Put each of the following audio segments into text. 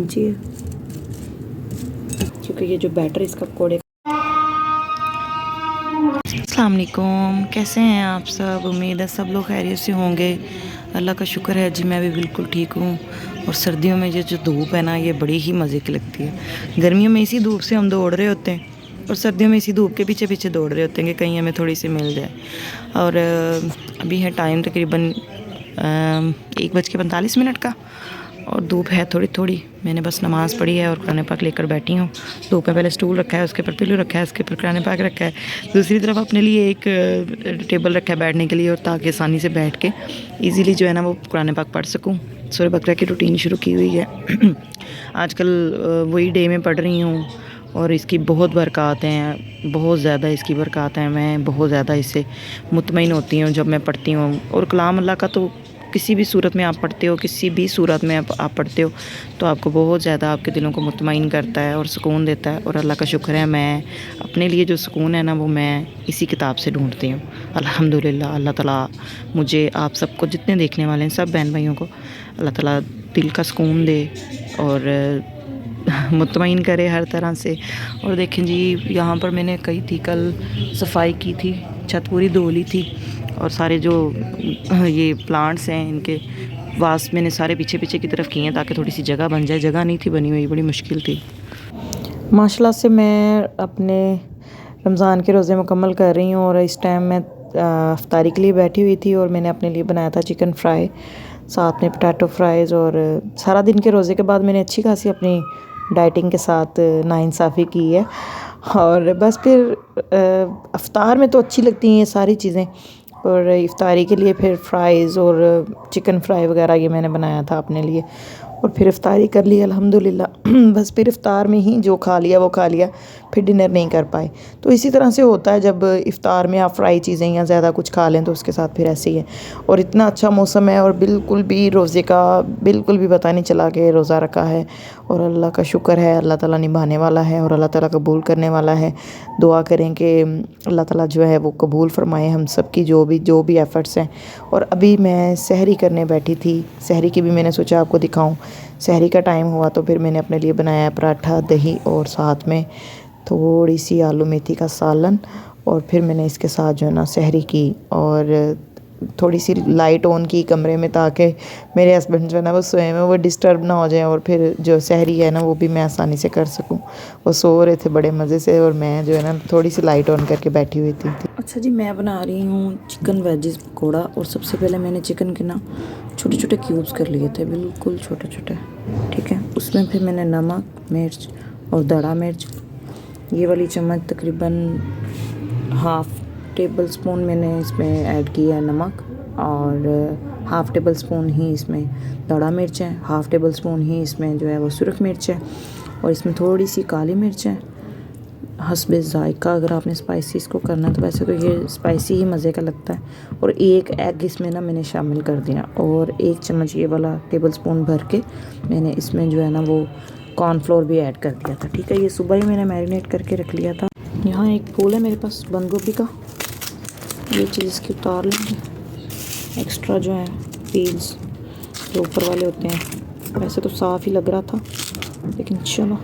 लीजिए, क्योंकि ये जो बैटर इसका पकौड़े। अस्सलाम वालेकुम, कैसे हैं आप सब? उम्मीद है सब लोग खैरियत से होंगे। अल्लाह का शुक्र है जी, मैं भी बिल्कुल ठीक हूँ। और सर्दियों में ये जो धूप है ना, ये बड़ी ही मज़े की लगती है। गर्मियों में इसी धूप से हम दौड़ रहे होते हैं और सर्दियों में इसी धूप के पीछे पीछे दौड़ रहे होते हैं कि कहीं हमें थोड़ी सी मिल जाए। और अभी है टाइम तकरीबन 1:45 का और धूप है थोड़ी थोड़ी। मैंने बस नमाज़ पढ़ी है और कुरान पाक लेकर बैठी हूँ। धूप में पहले स्टूल रखा है, उसके ऊपर पिल्लू रखा है, उसके ऊपर कुरान पाक रखा है, दूसरी तरफ अपने लिए एक टेबल रखा है बैठने के लिए, और ताकि आसानी से बैठ के इजीली जो है ना वो कुरान पाक पढ़ सकूँ। सूरह बकरा की रूटीन शुरू की हुई है आजकल वही डे में पढ़ रही हूँ और इसकी बहुत बरक़ात हैं, बहुत ज़्यादा इसकी बरक़ात हैं। मैं बहुत ज़्यादा इससे मुतमईन होती हूँ जब मैं पढ़ती हूँ। और कलाम अल्लाह का तो किसी भी सूरत में आप पढ़ते हो, किसी भी सूरत में आप पढ़ते हो तो आपको बहुत ज़्यादा आपके दिलों को मुतमईन करता है और सुकून देता है। और अल्लाह का शुक्र है, मैं अपने लिए जो सुकून है ना वो मैं इसी किताब से ढूंढती हूँ। अल्हम्दुलिल्लाह, अल्लाह ताला मुझे, आप सबको, जितने देखने वाले हैं सब बहन भाइयों को अल्लाह ताला दिल का सुकून दे और मुतमईन करे हर तरह से। और देखें जी, यहाँ पर मैंने कही थी कल सफाई की थी, छत पूरी धो ली थी और सारे जो ये प्लांट्स हैं इनके वास मैंने सारे पीछे पीछे की तरफ किए हैं ताकि थोड़ी सी जगह बन जाए। जगह नहीं थी बनी हुई, बड़ी मुश्किल थी। माशाल्लाह से मैं अपने रमज़ान के रोज़े मुकम्मल कर रही हूँ और इस टाइम मैं इफ्तारी के लिए बैठी हुई थी और मैंने अपने लिए बनाया था चिकन फ्राई, साथ में पोटैटो फ्राइज़। और सारा दिन के रोज़े के बाद मैंने अच्छी खासी अपनी डाइटिंग के साथ नाइंसाफ़ी की है। और बस फिर इफ्तार में तो अच्छी लगती हैं ये सारी चीज़ें, और इफ्तारी के लिए फिर फ्राइज़ और चिकन फ्राई वगैरह ये मैंने बनाया था अपने लिए। और फिर इफ्तारी कर ली अल्हम्दुलिल्लाह। बस फिर इफ्तार में ही जो खा लिया वो खा लिया, फिर डिनर नहीं कर पाए। तो इसी तरह से होता है जब इफ्तार में आप फ्राई चीज़ें या ज़्यादा कुछ खा लें तो उसके साथ फिर ऐसे ही है। और इतना अच्छा मौसम है और बिल्कुल भी रोज़े का बिल्कुल भी पता नहीं चला कि रोज़ा रखा है। और अल्लाह का शुक्र है, अल्लाह ताला निभाने वाला है और अल्लाह ताला कबूल करने वाला है। दुआ करें कि अल्लाह ताला जो है वो कबूल फ़रमाए हम सब की जो भी एफ़र्ट्स हैं। और अभी मैं सहरी करने बैठी थी, सहरी की भी मैंने सोचा आपको दिखाऊं। सहरी का टाइम हुआ तो फिर मैंने अपने लिए बनाया पराठा, दही और साथ में थोड़ी सी आलू मेथी का सालन। और फिर मैंने इसके साथ जो है ना सहरी की और थोड़ी सी लाइट ऑन की कमरे में, ताकि मेरे हस्बैंड जो है ना वो सोए में वो डिस्टर्ब ना हो जाए और फिर जो सहरी है ना वो भी मैं आसानी से कर सकूं। वो सो रहे थे बड़े मज़े से और मैं जो है ना थोड़ी सी लाइट ऑन करके बैठी हुई थी। अच्छा जी, मैं बना रही हूँ चिकन वेजिस पकौड़ा। और सबसे पहले मैंने चिकन के ना छोटे छोटे क्यूब्स कर लिए थे, बिल्कुल छोटे छोटे, ठीक है। उसमें फिर मैंने नमक, मिर्च और दड़ा मिर्च, ये वाली चम्मच तकरीबन हाफ़ टेबल स्पून मैंने इसमें ऐड किया है नमक, और हाफ़ टेबल स्पून ही इसमें दड़ा मिर्च है, हाफ़ टेबल स्पून ही इसमें जो है वो सुरख मिर्च है, और इसमें थोड़ी सी काली मिर्च है हस्बे ज़ायका। अगर आपने स्पाइसी इसको करना है तो वैसे तो ये स्पाइसी ही मज़े का लगता है। और एक एग इसमें ना मैंने शामिल कर दिया, और 1 चम्मच ये वाला टेबल स्पून भर के मैंने इसमें जो है ना वो कॉर्नफ्लोर भी ऐड कर दिया था, ठीक है। ये सुबह ही मैंने मैरिनेट करके रख लिया था। यहाँ एक फूल है मेरे पास बंद गोभी का, ये चीज़ इसकी उतार लेंगे, एक्स्ट्रा जो है पील्स जो ऊपर वाले होते हैं। वैसे तो साफ़ ही लग रहा था लेकिन चलो,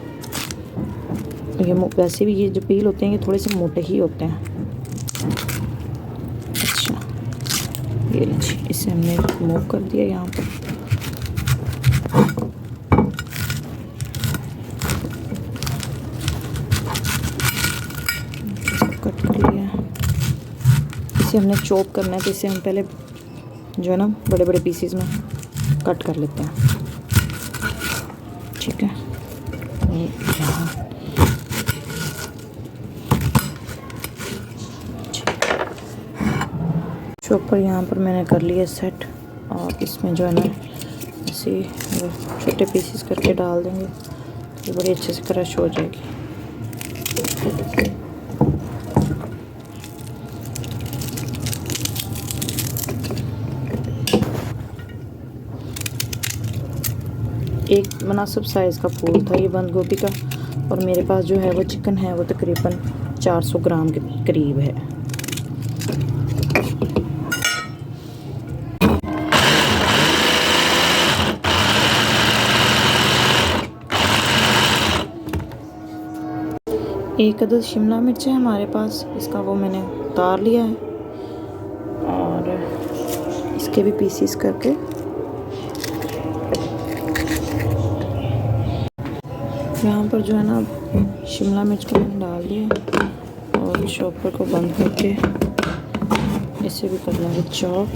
ये वैसे भी ये जो पील होते हैं ये थोड़े से मोटे ही होते हैं। अच्छा, ये लीजिए, इसे हमने रिमूव कर दिया यहाँ पर। कट कर लिया है, इसे हमने चॉप करना है तो इसे हम पहले जो है ना बड़े बड़े पीसेस में कट कर लेते हैं, ठीक है। ये यहाँ चॉपर यहाँ पर मैंने कर लिया सेट, और इसमें जो है ना ऐसे छोटे पीसेस करके डाल देंगे तो बड़ी अच्छे से क्रश हो जाएगी। एक मुनासिब साइज़ का फूल था ये बंद गोभी का, और मेरे पास जो है वो चिकन है वो तकरीबन 400 ग्राम के करीब है। एक अदद शिमला मिर्च है हमारे पास, इसका वो मैंने उतार लिया है और इसके भी पीसीस करके यहाँ पर जो है ना शिमला मिर्च को मैंने डाल दिया और चॉपर को बंद करके इसे भी कर लेंगे चॉप।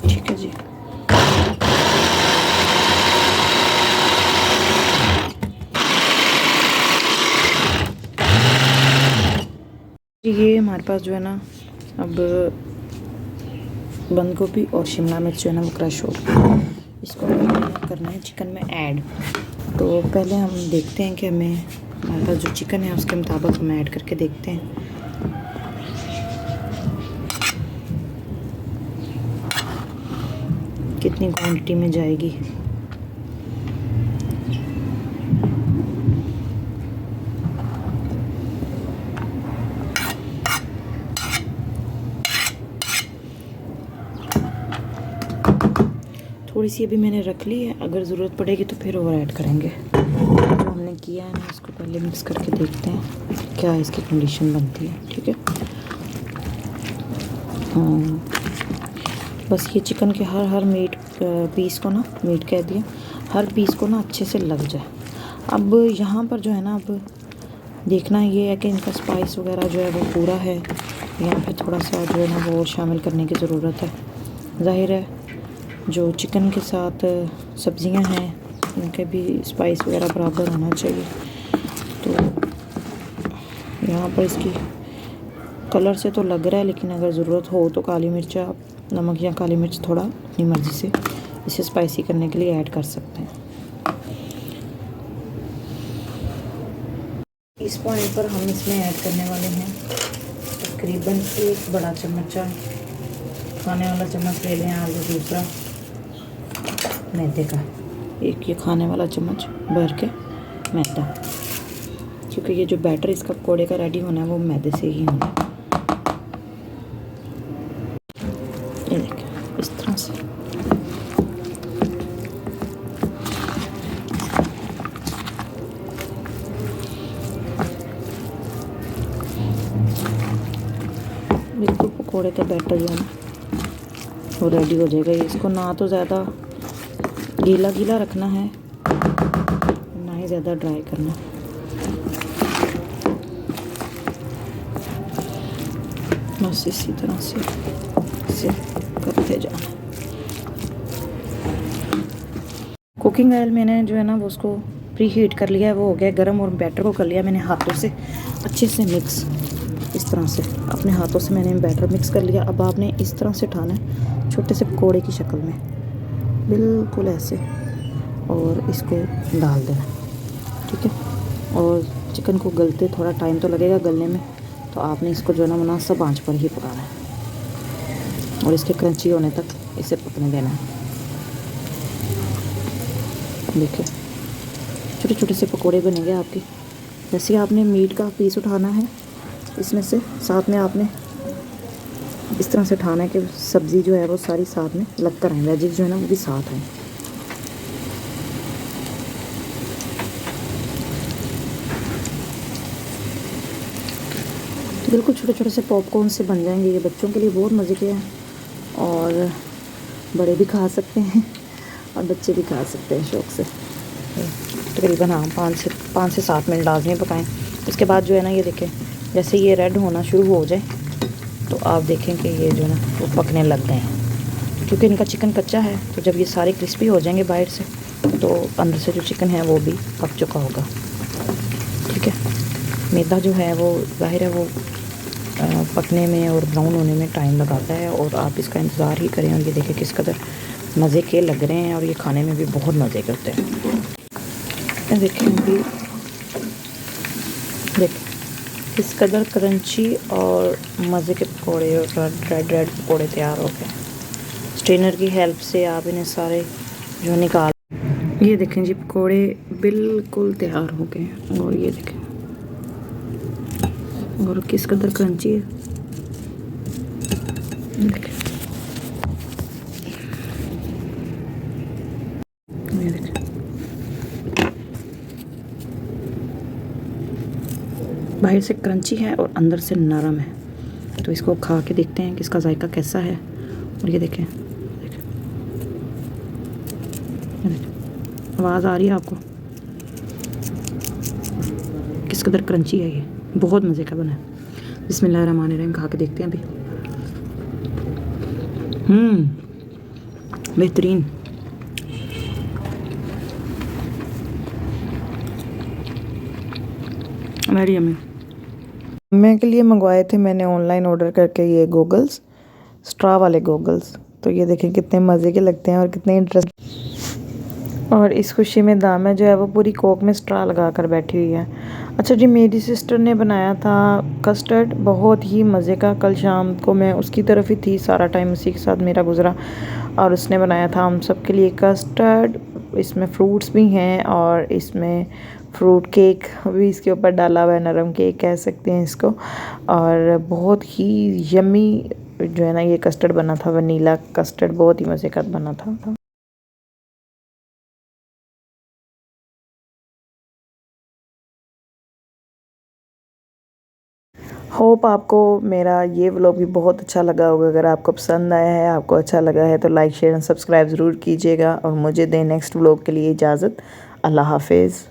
ठीक है जी। ये हमारे पास जो है ना अब बंद गोभी और शिमला मिर्च जो है ना वो क्रश हो गई। इसको करना है चिकन में ऐड। तो पहले हम देखते हैं कि हमें हमारे पास जो चिकन है उसके मुताबिक हम ऐड करके देखते हैं। कितनी क्वांटिटी में जाएगी। थोड़ी सी अभी मैंने रख ली है, अगर ज़रूरत पड़ेगी तो फिर और ऐड करेंगे। जो हमने किया है ना इसको पहले मिक्स करके देखते हैं क्या इसकी कंडीशन बनती है। ठीक है। बस ये चिकन के हर मीट पीस को ना, मीट कह दिया, हर पीस को ना अच्छे से लग जाए। अब यहाँ पर जो है ना अब देखना ये है कि इनका स्पाइस वगैरह जो है वो पूरा है या फिर थोड़ा सा जो है ना वो शामिल करने की ज़रूरत है। जाहिर है जो चिकन के साथ सब्ज़ियां हैं उनके भी स्पाइस वगैरह बराबर होना चाहिए। तो यहाँ पर इसकी कलर से तो लग रहा है, लेकिन अगर ज़रूरत हो तो काली मिर्च आप नमक या काली मिर्च थोड़ा अपनी मर्ज़ी से इसे स्पाइसी करने के लिए ऐड कर सकते हैं। इस पॉइंट पर हम इसमें ऐड करने वाले हैं तकरीबन 1 बड़ा चम्मच, खाने वाला चम्मच ले लें आप, दूसरा मैदे का, एक ये खाने वाला चम्मच भर के मैदा, क्योंकि ये जो बैटर इसका पकौड़े का रेडी होना है वो मैदे से ही होना है। ये देखिए इस तरह से। बिल्कुल पकौड़े का बैटर जो है ना वो रेडी हो जाएगा। इसको ना तो ज़्यादा गीला गीला रखना है ना ही ज़्यादा ड्राई करना। बस इसी तरह से इसे करते जाना। कुकिंग ऑयल मैंने जो है ना वो उसको प्री हीट कर लिया है, वो हो गया गर्म, और बैटर को कर लिया मैंने हाथों से अच्छे से मिक्स। इस तरह से अपने हाथों से मैंने बैटर मिक्स कर लिया। अब आपने इस तरह से उठाना है छोटे से पकौड़े की शक्ल में, बिल्कुल ऐसे, और इसको डाल देना। ठीक है। और चिकन को गलते थोड़ा टाइम तो लगेगा गलने में, तो आपने इसको जो है ना मुनासिब आंच पर ही पकाना है और इसके क्रंची होने तक इसे पकने देना है। देखिए छोटे छोटे से पकोड़े बनेंगे आपके। जैसे आपने मीट का पीस उठाना है इसमें से, साथ में आपने इस तरह से उठाना है कि सब्ज़ी जो है वो सारी साथ में लग कर आए, वेजिज जो है ना वो भी साथ आए। बिल्कुल छोटे छोटे से पॉपकॉर्न से बन जाएंगे। ये बच्चों के लिए बहुत मज़े के हैं और बड़े भी खा सकते हैं और बच्चे भी खा सकते हैं शौक़ से। तकरीबन हाँ 5 से 7 मिनट लाजमी पकाएं। उसके बाद जो है ना ये देखें जैसे ये रेड होना शुरू हो जाए तो आप देखें कि ये जो है ना वो पकने लग गए हैं, क्योंकि इनका चिकन कच्चा है। तो जब ये सारे क्रिस्पी हो जाएंगे बाहर से तो अंदर से जो चिकन है वो भी पक चुका होगा। ठीक है। मैदा जो है वो ज़ाहिर है वो पकने में और ब्राउन होने में टाइम लगाता है, और आप इसका इंतज़ार ही करें। और ये देखें किस कदर मज़े के लग रहे हैं और ये खाने में भी बहुत मज़े के होते हैं। देखें अभी देखें किस कदर क्रंची और मज़े के पकौड़े और रेड पकौड़े तैयार हो गए। स्ट्रेनर की हेल्प से आप इन्हें सारे जो निकाल, ये देखें जी पकौड़े बिल्कुल तैयार हो गए हैं। और ये देखें और किस कदर क्रंची है। देखें ये देखें बाहर से क्रंची है और अंदर से नरम है। तो इसको खा के देखते हैं कि इसका जायका कैसा है। और ये देखें, आवाज़ आ रही है आपको? किस कदर क्रंची है ये, बहुत मज़े का बना है। बिस्मिल्लाहिर्रहमानिर्रहीम, खा के देखते हैं अभी। बेहतरीन। Very yummy. मैं के लिए मंगवाए थे मैंने ऑनलाइन ऑर्डर करके ये गोगल्स, स्ट्रा वाले गोगल्स। तो ये देखें कितने मज़े के लगते हैं और कितने इंटरेस्ट। और इस खुशी में दामा जो है वो पूरी कोक में स्ट्रा लगा कर बैठी हुई है। अच्छा जी, मेरी सिस्टर ने बनाया था कस्टर्ड, बहुत ही मज़े का। कल शाम को मैं उसकी तरफ ही थी, सारा टाइम उसी के साथ मेरा गुजरा। और उसने बनाया था हम सब के लिए कस्टर्ड। इसमें फ्रूट्स भी हैं और इसमें फ्रूट केक भी इसके ऊपर डाला हुआ है, नरम केक कह सकते हैं इसको। और बहुत ही यम्मी जो है ना ये कस्टर्ड बना था, वनीला कस्टर्ड, बहुत ही मज़े का बना था। होप आपको मेरा ये व्लॉग भी बहुत अच्छा लगा होगा। अगर आपको पसंद आया है, आपको अच्छा लगा है तो लाइक शेयर एंड सब्सक्राइब ज़रूर कीजिएगा और मुझे दें नेक्स्ट व्लॉग के लिए इजाज़त। अल्लाह हाफिज़।